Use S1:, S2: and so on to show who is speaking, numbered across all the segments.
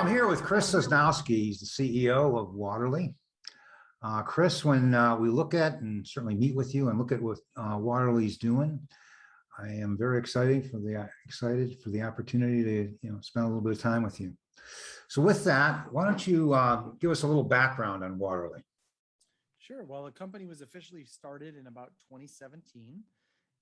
S1: I'm here with Chris Sosnowski. He's the CEO of Waterly. Chris, when we look at and certainly meet with you and look at what Waterly's doing, I am very excited for the opportunity to spend a little bit of time with you. So with that, why don't you give us a little background on Waterly?
S2: Sure. Well, the company was officially started in about 2017,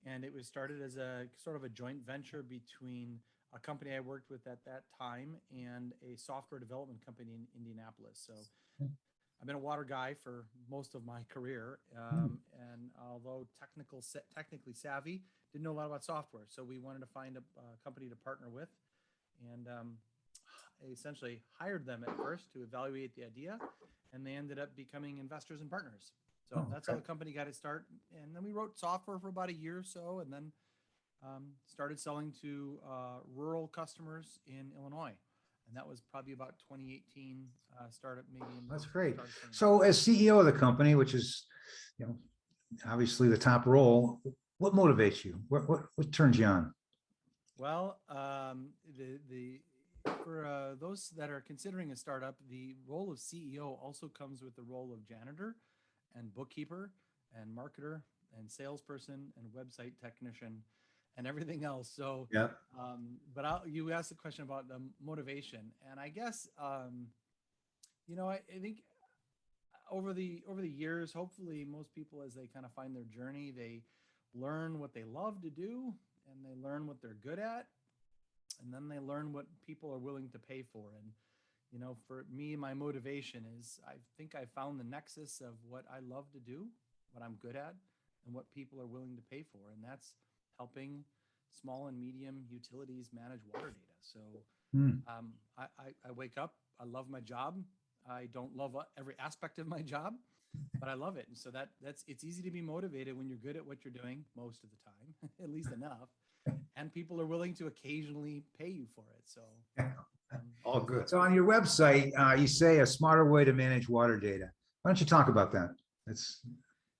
S2: and it was started as a sort of a joint venture between a company I worked with at that time and a software development company in Indianapolis. So I've been a water guy for most of my career, and although technically savvy, didn't know a lot about software. So we wanted to find a company to partner with, and I essentially hired them at first to evaluate the idea, and they ended up becoming investors and partners. So that's how the company got its start. And then we wrote software for about a year or so, and then started selling to rural customers in Illinois. And that was probably about 2018 startup, maybe.
S1: That's great. So as CEO of the company, which is, obviously the top role, what motivates you? What turns you on?
S2: Well, for those that are considering a startup, the role of CEO also comes with the role of janitor and bookkeeper and marketer and salesperson and website technician and everything else. So,
S1: yeah.
S2: But you asked the question about the motivation, and I guess, I think over the years, hopefully most people, as they kind of find their journey, they learn what they love to do and they learn what they're good at. And then they learn what people are willing to pay for. And, for me, my motivation is I think I found the nexus of what I love to do, what I'm good at, and what people are willing to pay for. And that's helping small and medium utilities manage water data. So I wake up, I love my job. I don't love every aspect of my job, but I love it. And so it's easy to be motivated when you're good at what you're doing most of the time, at least enough. And people are willing to occasionally pay you for it. So
S1: all good. So on your website, you say a smarter way to manage water data. Why don't you talk about that?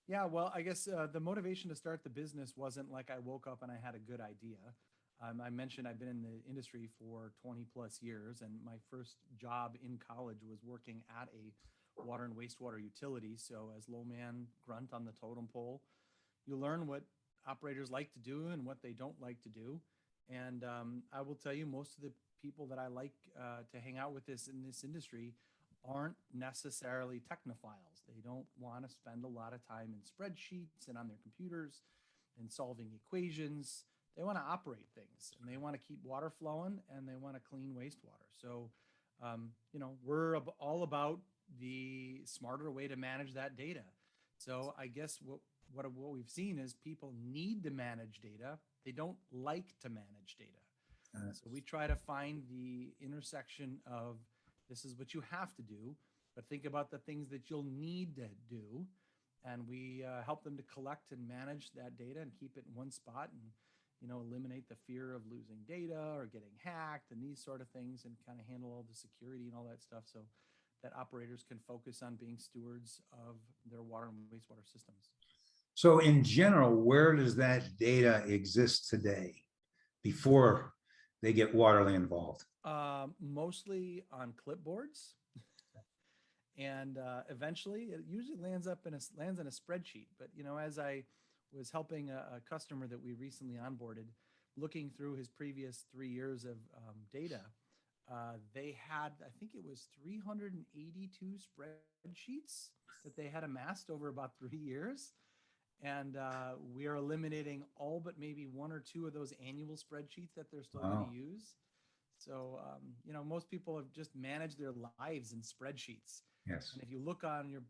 S2: Yeah, well, I guess the motivation to start the business wasn't like I woke up and I had a good idea. I mentioned I've been in the industry for 20 plus years, and my first job in college was working at a water and wastewater utility. So as low man grunt on the totem pole, you learn what operators like to do and what they don't like to do. And I will tell you, most of the people that I like to hang out with in this industry aren't necessarily technophiles. They don't want to spend a lot of time in spreadsheets and on their computers and solving equations. They want to operate things, and they want to keep water flowing, and they want to clean wastewater. So, we're all about the smarter way to manage that data. So I guess what we've seen is people need to manage data. They don't like to manage data. So we try to find the intersection of this is what you have to do, but think about the things that you'll need to do. And we help them to collect and manage that data and keep it in one spot and, eliminate the fear of losing data or getting hacked and these sort of things, and kind of handle all the security and all that stuff so that operators can focus on being stewards of their water and wastewater systems.
S1: So in general, where does that data exist today before they get Waterly involved?
S2: Mostly on clipboards, and eventually it usually lands in a spreadsheet. But as I was helping a customer that we recently onboarded, looking through his previous 3 years of data, they had, I think it was 382 spreadsheets that they had amassed over about 3 years. And we are eliminating all but maybe one or two of those annual spreadsheets that they're still going to use. So, most people have just managed their lives in spreadsheets.
S1: Yes.
S2: And if you look on your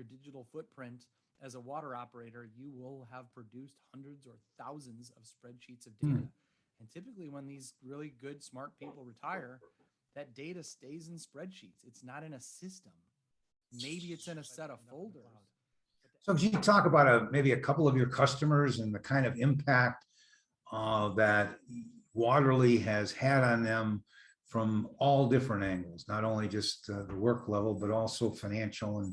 S2: digital footprint as a water operator, you will have produced hundreds or thousands of spreadsheets of data. And typically when these really good, smart people retire, that data stays in spreadsheets. It's not in a system. Maybe it's in a set of folders.
S1: So could you talk about maybe a couple of your customers and the kind of impact that Waterly has had on them from all different angles, not only just the work level, but also financial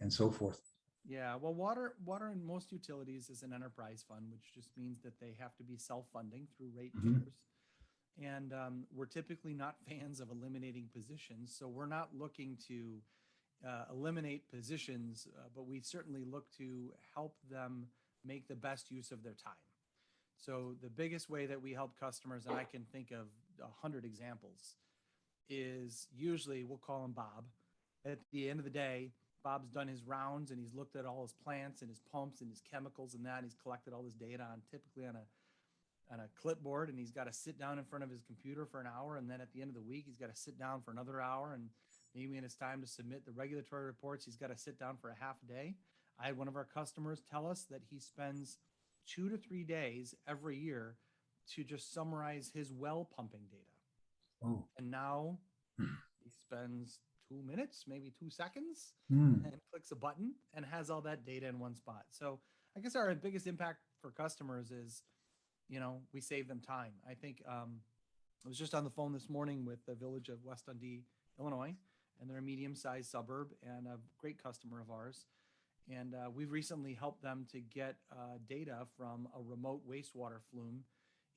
S1: and so forth?
S2: Yeah, well, water in most utilities is an enterprise fund, which just means that they have to be self-funding through rate tiers. And we're typically not fans of eliminating positions. So we're not looking to eliminate positions, but we certainly look to help them make the best use of their time. So the biggest way that we help customers, and I can think of 100 examples, is usually we'll call him Bob. At the end of the day, Bob's done his rounds and he's looked at all his plants and his pumps and his chemicals and that. And he's collected all this data on typically on a clipboard, and he's got to sit down in front of his computer for an hour. And then at the end of the week, he's got to sit down for another hour. And maybe when it's time to submit the regulatory reports, he's got to sit down for a half a day. I had one of our customers tell us that he spends 2 to 3 days every year to just summarize his well pumping data.
S1: Oh.
S2: And now he spends 2 minutes, maybe 2 seconds,
S1: Hmm.
S2: and clicks a button and has all that data in one spot. So I guess our biggest impact for customers is, we save them time. I think I was just on the phone this morning with the village of West Dundee, Illinois, and they're a medium-sized suburb and a great customer of ours. And we've recently helped them to get data from a remote wastewater flume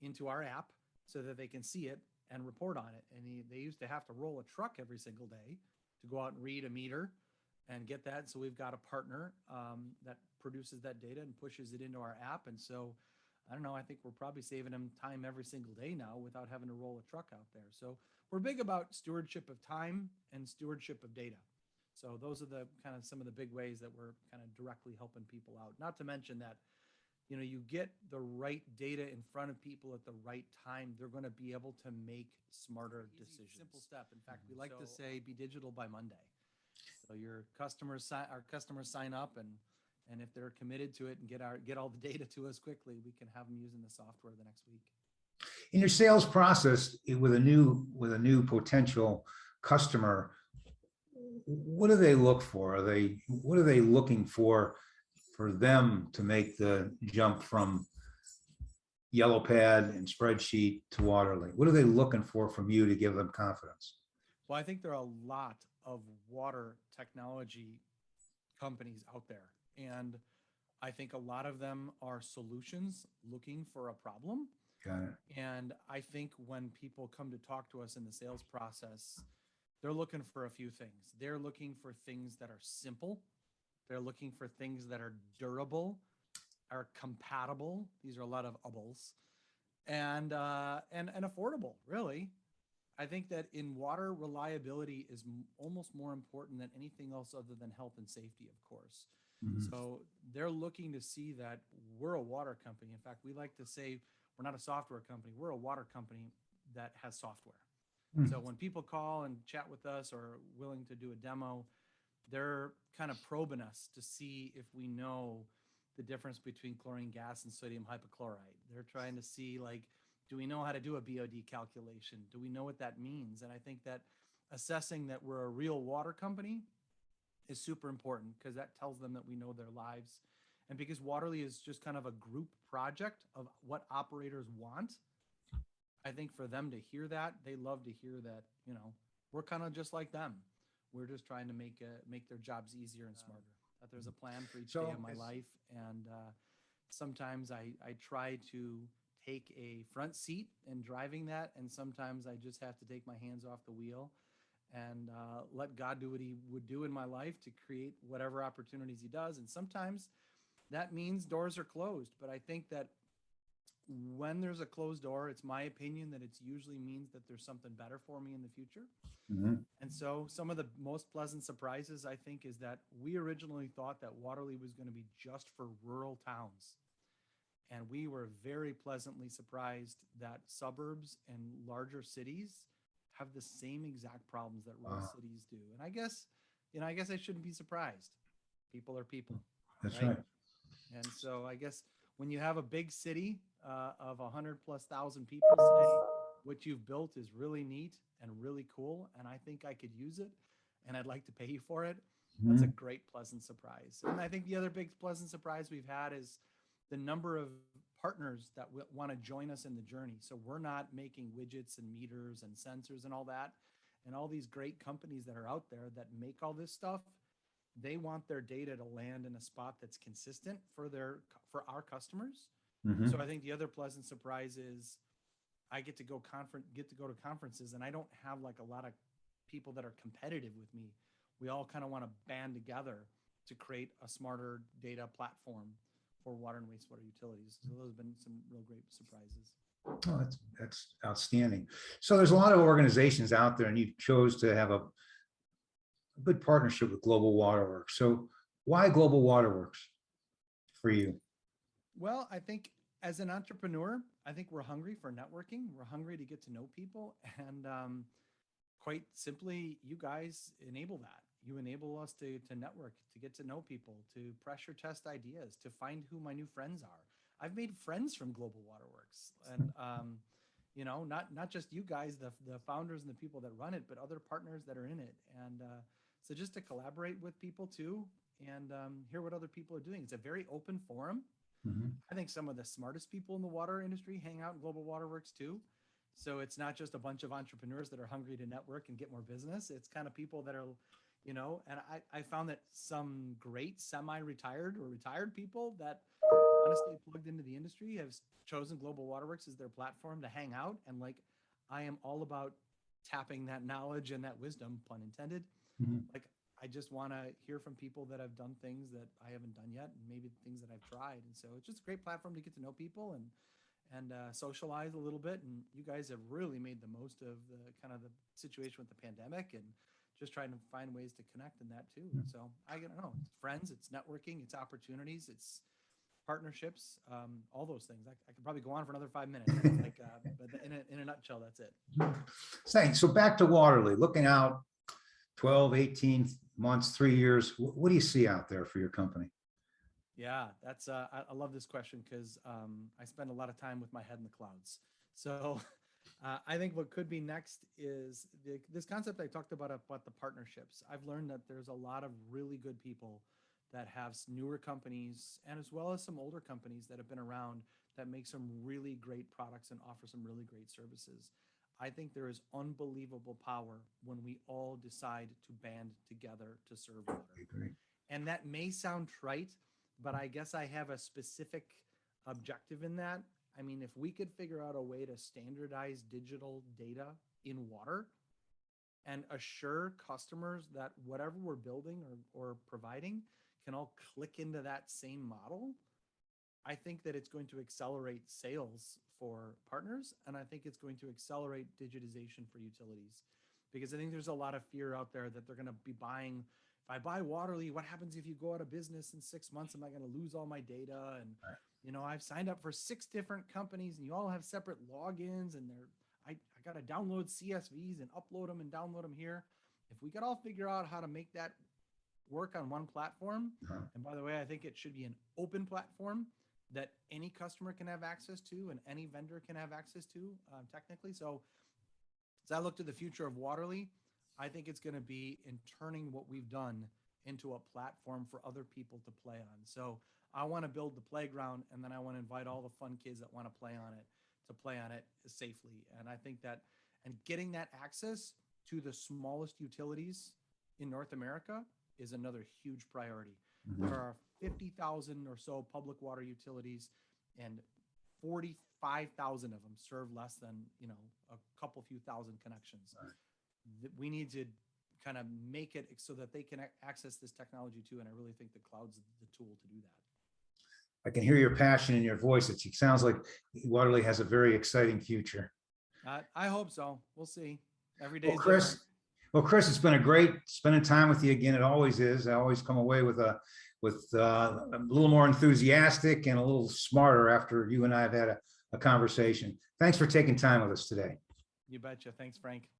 S2: into our app so that they can see it and report on it. And they used to have to roll a truck every single day to go out and read a meter and get that. So we've got a partner that produces that data and pushes it into our app. And so, I don't know, I think we're probably saving them time every single day now without having to roll a truck out there. So we're big about stewardship of time and stewardship of data. So those are the kind of some of the big ways that we're kind of directly helping people out. Not to mention that, you get the right data in front of people at the right time, they're going to be able to make smarter decisions. Simple step. In fact, we like to say be digital by Monday. So our customers sign up, and if they're committed to it and get all the data to us quickly, we can have them using the software the next week.
S1: In your sales process with a new potential customer, what do they look for? What are they looking for them to make the jump from yellow pad and spreadsheet to Waterly? What are they looking for from you to give them confidence?
S2: Well, I think there are a lot of water technology companies out there. And I think a lot of them are solutions looking for a problem.
S1: Got it.
S2: And I think when people come to talk to us in the sales process, they're looking for a few things. They're looking for things that are simple. They're looking for things that are durable, are compatible. These are a lot of ubles, and affordable, really. I think that in water, reliability is almost more important than anything else other than health and safety, of course.
S1: Mhm.
S2: So they're looking to see that we're a water company. In fact, we like to say we're not a software company. We're a water company that has software.
S1: Hmm.
S2: So when people call and chat with us or willing to do a demo, they're kind of probing us to see if we know the difference between chlorine gas and sodium hypochlorite. They're trying to see, do we know how to do a BOD calculation? Do we know what that means? And I think that assessing that we're a real water company is super important because that tells them that we know their lives. And because Waterly is just kind of a group project of what operators want, I think for them to hear that, they love to hear that, we're kind of just like them. We're just trying to make their jobs easier and smarter. That there's a plan for each day of my life. And sometimes I try to take a front seat in driving that. And sometimes I just have to take my hands off the wheel and let God do what he would do in my life to create whatever opportunities he does. And sometimes that means doors are closed. But I think that when there's a closed door, it's my opinion that it usually means that there's something better for me in the future.
S1: Mhm.
S2: And so some of the most pleasant surprises, I think, is that we originally thought that Waterly was going to be just for rural towns. And we were very pleasantly surprised that suburbs and larger cities have the same exact problems that rural
S1: Wow.
S2: cities do. And I guess I shouldn't be surprised. People are people.
S1: That's right.
S2: And so I guess when you have a big city of 100,000+ people say, what you've built is really neat and really cool, and I think I could use it, and I'd like to pay you for it. That's a great, pleasant surprise. And I think the other big pleasant surprise we've had is the number of partners that want to join us in the journey. So we're not making widgets and meters and sensors and all that. And all these great companies that are out there that make all this stuff, they want their data to land in a spot that's consistent for our customers.
S1: Mhm.
S2: So I think the other pleasant surprise is I get to go to conferences, and I don't have like a lot of people that are competitive with me. We all kind of want to band together to create a smarter data platform for water and wastewater utilities. So those have been some real great surprises.
S1: Oh, that's outstanding. So there's a lot of organizations out there, and you chose to have a good partnership with GlobalWaterWorks. So why GlobalWaterWorks for you?
S2: Well, I think as an entrepreneur, I think we're hungry for networking. We're hungry to get to know people. And quite simply, you guys enable that. You enable us to network, to get to know people, to pressure test ideas, to find who my new friends are. I've made friends from GlobalWaterWorks, and not just you guys, the founders and the people that run it, but other partners that are in it. And so just to collaborate with people too, and hear what other people are doing. It's a very open forum.
S1: Mhm.
S2: I think some of the smartest people in the water industry hang out in GlobalWaterWorks too. So it's not just a bunch of entrepreneurs that are hungry to network and get more business. It's kind of people that are, and I found that some great semi-retired or retired people that honestly plugged into the industry have chosen GlobalWaterWorks as their platform to hang out. And like, I am all about tapping that knowledge and that wisdom, pun intended.
S1: Mhm.
S2: Like, I just want to hear from people that have done things that I haven't done yet, and maybe things that I've tried. And so it's just a great platform to get to know people and socialize a little bit. And you guys have really made the most of the kind of the situation with the pandemic, and just trying to find ways to connect in that too. So I don't know, it's friends, it's networking, it's opportunities, it's partnerships, all those things. I could probably go on for another 5 minutes. Like, but in a nutshell, that's it.
S1: Thanks. So back to Waterly, looking out 12, 18 months, 3 years, what do you see out there for your company?
S2: Yeah, that's I love this question because I spend a lot of time with my head in the clouds. So I think what could be next is this concept I talked about the partnerships. I've learned that there's a lot of really good people that have newer companies, and as well as some older companies that have been around, that make some really great products and offer some really great services. I think there is unbelievable power when we all decide to band together to serve water.
S1: I agree.
S2: And that may sound trite, but I guess I have a specific objective in that. I mean, if we could figure out a way to standardize digital data in water and assure customers that whatever we're building or providing can all click into that same model, I think that it's going to accelerate sales for partners. And I think it's going to accelerate digitization for utilities, because I think there's a lot of fear out there that they're going to be buying. If I buy Waterly, what happens if you go out of business in 6 months? Am I going to lose all my data? And, I've signed up for 6 different companies, and you all have separate logins, and I got to download CSVs and upload them and download them here. If we could all figure out how to make that work on one platform, and by the way, I think it should be an open platform that any customer can have access to and any vendor can have access to, technically. So as I look to the future of Waterly, I think it's going to be in turning what we've done into a platform for other people to play on. So I want to build the playground, and then I want to invite all the fun kids that want to play on it safely. And I think that, and getting that access to the smallest utilities in North America is another huge priority. There are 50,000 or so public water utilities, and 45,000 of them serve less than, a couple few thousand connections. We need to kind of make it so that they can access this technology too. And I really think the cloud's the tool to do that.
S1: I can hear your passion in your voice. It sounds like Waterly has a very exciting future.
S2: I hope so. We'll see. Every day.
S1: Well, Chris, it's been a great spending time with you again. It always is. I always come away with a little more enthusiastic and a little smarter after you and I have had a conversation. Thanks for taking time with us today.
S2: You betcha. Thanks, Frank.